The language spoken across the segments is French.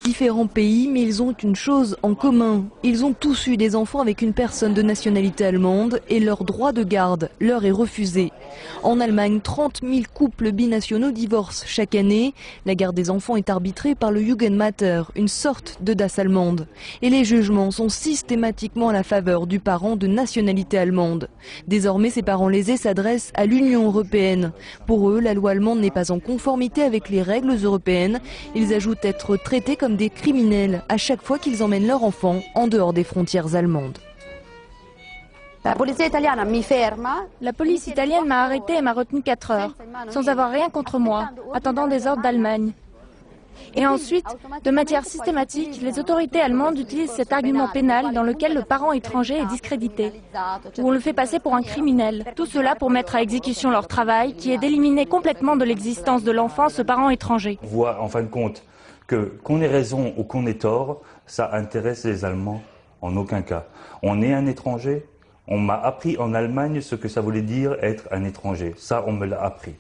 Différents pays, mais ils ont une chose en commun. Ils ont tous eu des enfants avec une personne de nationalité allemande et leur droit de garde leur est refusé. En Allemagne, 30 000 couples binationaux divorcent chaque année. La garde des enfants est arbitrée par le Jugendmatter, une sorte de DAS allemande. Et les jugements sont systématiquement à la faveur du parent de nationalité allemande. Désormais, ces parents lésés s'adressent à l'Union européenne. Pour eux, la loi allemande n'est pas en conformité avec les règles européennes. Ils ajoutent être traités comme des criminels à chaque fois qu'ils emmènent leur enfant en dehors des frontières allemandes. La police italienne m'a arrêté et m'a retenu 4 heures, sans avoir rien contre moi, attendant des ordres d'Allemagne. Et ensuite, de manière systématique, les autorités allemandes utilisent cet argument pénal dans lequel le parent étranger est discrédité, où on le fait passer pour un criminel. Tout cela pour mettre à exécution leur travail, qui est d'éliminer complètement de l'existence de l'enfant ce parent étranger. On voit en fin de compte que qu'on ait raison ou qu'on ait tort, ça intéresse les Allemands en aucun cas. On est un étranger. On m'a appris en Allemagne ce que ça voulait dire être un étranger. Ça, on me l'a appris.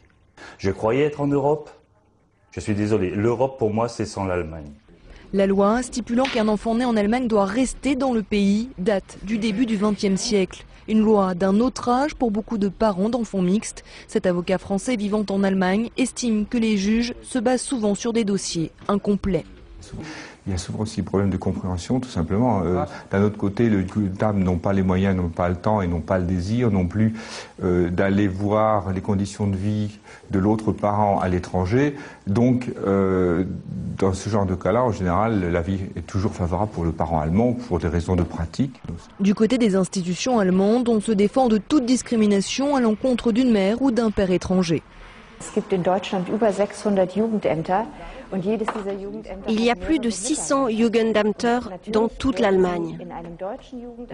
Je croyais être en Europe. Je suis désolé. L'Europe, pour moi, c'est sans l'Allemagne. La loi stipulant qu'un enfant né en Allemagne doit rester dans le pays date du début du XXe siècle. Une loi d'un autre âge pour beaucoup de parents d'enfants mixtes. Cet avocat français vivant en Allemagne estime que les juges se basent souvent sur des dossiers incomplets. Il y a souvent aussi des problèmes de compréhension, tout simplement. D'un autre côté, les dames n'ont pas les moyens, n'ont pas le temps et n'ont pas le désir non plus d'aller voir les conditions de vie de l'autre parent à l'étranger. Donc, dans ce genre de cas-là, en général, l'avis est toujours favorable pour le parent allemand pour des raisons de pratique. Du côté des institutions allemandes, on se défend de toute discrimination à l'encontre d'une mère ou d'un père étranger. Il y a plus de 600 Jugendämter dans toute l'Allemagne.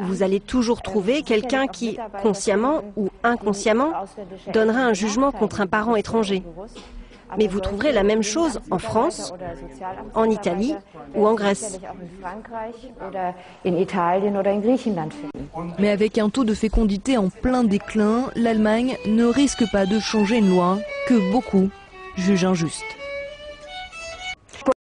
Vous allez toujours trouver quelqu'un qui, consciemment ou inconsciemment, donnera un jugement contre un parent étranger. Mais vous trouverez la même chose en France, en Italie ou en Grèce. Mais avec un taux de fécondité en plein déclin, l'Allemagne ne risque pas de changer une loi que beaucoup jugent injuste.